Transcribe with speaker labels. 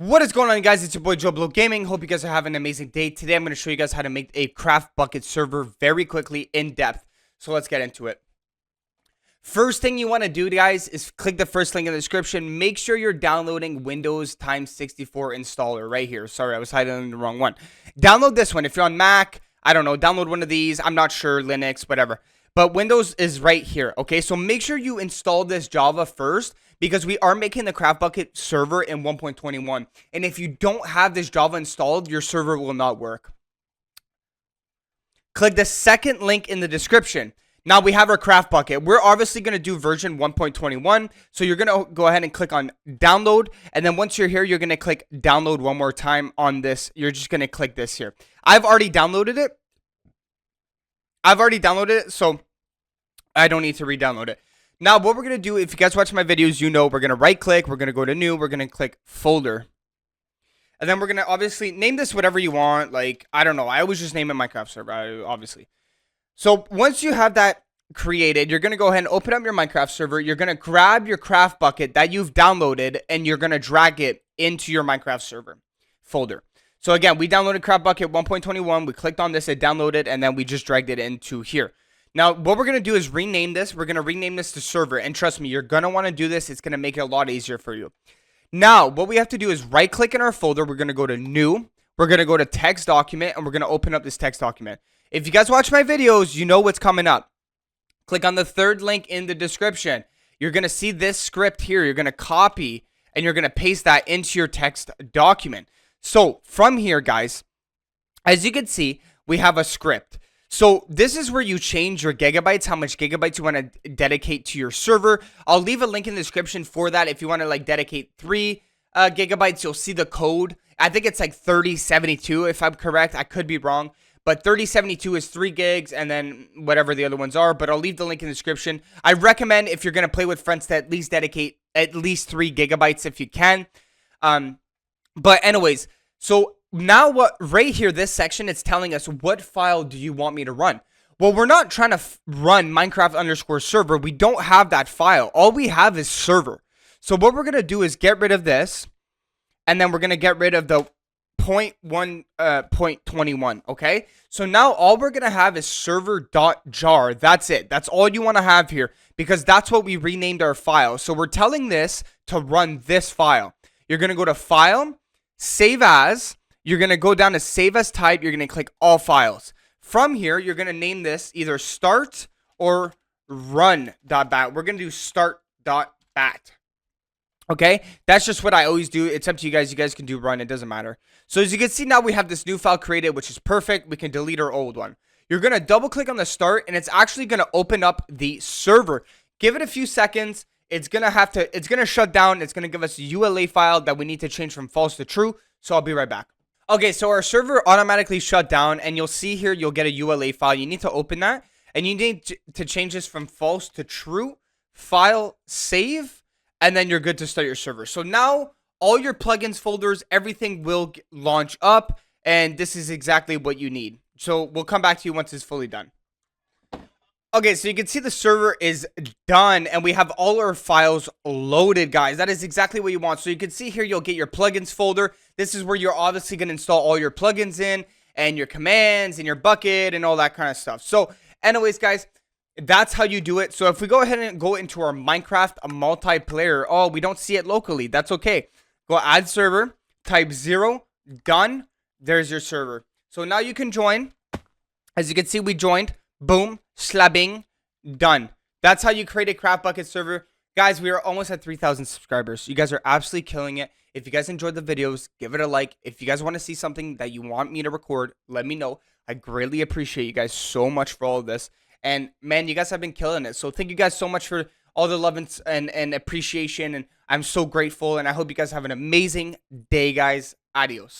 Speaker 1: What is going on, guys? It's your boy Joe Blow Gaming. Hope you guys are having an amazing day. Today I'm going to show you guys how to make a craft bucket server very quickly, in depth. So let's get into it. First thing you want to do, guys, is click the first link in the description. Make sure you're downloading Windows x 64 installer right here. Sorry, I was hiding the wrong one. Download this one. If you're on Mac, I don't know, download one of these. I'm not sure, Linux, whatever. But Windows is right here, okay? So make sure you install this Java first, because we are making the craft bucket server in 1.21. And if you don't have this Java installed, your server will not work. Click the second link in the description. Now we have our craft bucket. We're obviously going to do version 1.21. So you're going to go ahead and click on download. And then once you're here, you're going to click download one more time on this. You're just going to click this here. I've already downloaded it. So I don't need to re-download it. Now, what we're going to do, if you guys watch my videos, you know we're going to right-click, we're going to go to new, we're going to click folder. And then we're going to obviously name this whatever you want. Like, I don't know. I always just name it Minecraft server, obviously. So once you have that created, you're going to go ahead and open up your Minecraft server. You're going to grab your craft bucket that you've downloaded, and you're going to drag it into your Minecraft server folder. So again, we downloaded craft bucket 1.21. We clicked on this, it downloaded, and then we just dragged it into here. Now, what we're going to do is rename this. We're going to rename this to server. And trust me, you're going to want to do this. It's going to make it a lot easier for you. Now, what we have to do is right-click in our folder. We're going to go to new. We're going to go to text document, and we're going to open up this text document. If you guys watch my videos, you know what's coming up. Click on the third link in the description. You're going to see this script here. You're going to copy, and you're going to paste that into your text document. So, from here, guys, as you can see, we have a script. So this is where you change your gigabytes, how much gigabytes you want to dedicate to your server. I'll leave a link in the description for that. If you want to like dedicate 3 gigabytes, you'll see the code. I think it's like 3072 if I'm correct. I could be wrong, but 3072 is 3 gigs and then whatever the other ones are. But I'll leave the link in the description. I recommend, if you're going to play with friends, to at least dedicate at least 3 gigabytes if you can. But anyways, so now what right here, this section, it's telling us what file do you want me to run. Well, we're not trying to run Minecraft_server. We don't have that file. All we have is server. So what we're going to do is get rid of this. And then we're going to get rid of the 0.1.21. Okay. So now all we're going to have is server.jar. That's it. That's all you want to have here, because that's what we renamed our file. So we're telling this to run this file. You're going to go to file, save as. You're going to go down to save as type. You're going to click all files. From here, you're going to name this either start or run.bat. We're going to do start.bat. Okay, that's just what I always do. It's up to you guys. You guys can do run. It doesn't matter. So as you can see, now we have this new file created, which is perfect. We can delete our old one. You're going to double click on the start, and it's actually going to open up the server. Give it a few seconds. It's going to shut down. It's going to give us a ULA file that we need to change from false to true. So I'll be right back. Okay, so our server automatically shut down, and you'll see here, you'll get a ULA file. You need to open that, and you need to change this from false to true. File, save, and then you're good to start your server. So now all your plugins folders, everything will launch up, and this is exactly what you need. So we'll come back to you once it's fully done. Okay, so you can see the server is done, and we have all our files loaded, guys. That is exactly what you want. So you can see here, you'll get your plugins folder. This is where you're obviously going to install all your plugins in, and your commands, and your bucket, and all that kind of stuff. So anyways, guys, that's how you do it. So if we go ahead and go into our Minecraft multiplayer, oh, we don't see it locally. That's okay. Go add server, type 0, done. There's your server. So now you can join. As you can see, we joined. Boom, slabbing, done. That's how you create a craft bucket server. Guys, we are almost at 3,000 subscribers. You guys are absolutely killing it. If you guys enjoyed the videos, give it a like. If you guys want to see something that you want me to record, let me know. I greatly appreciate you guys so much for all of this. And man, you guys have been killing it. So thank you guys so much for all the love and appreciation. And I'm so grateful. And I hope you guys have an amazing day, guys. Adios.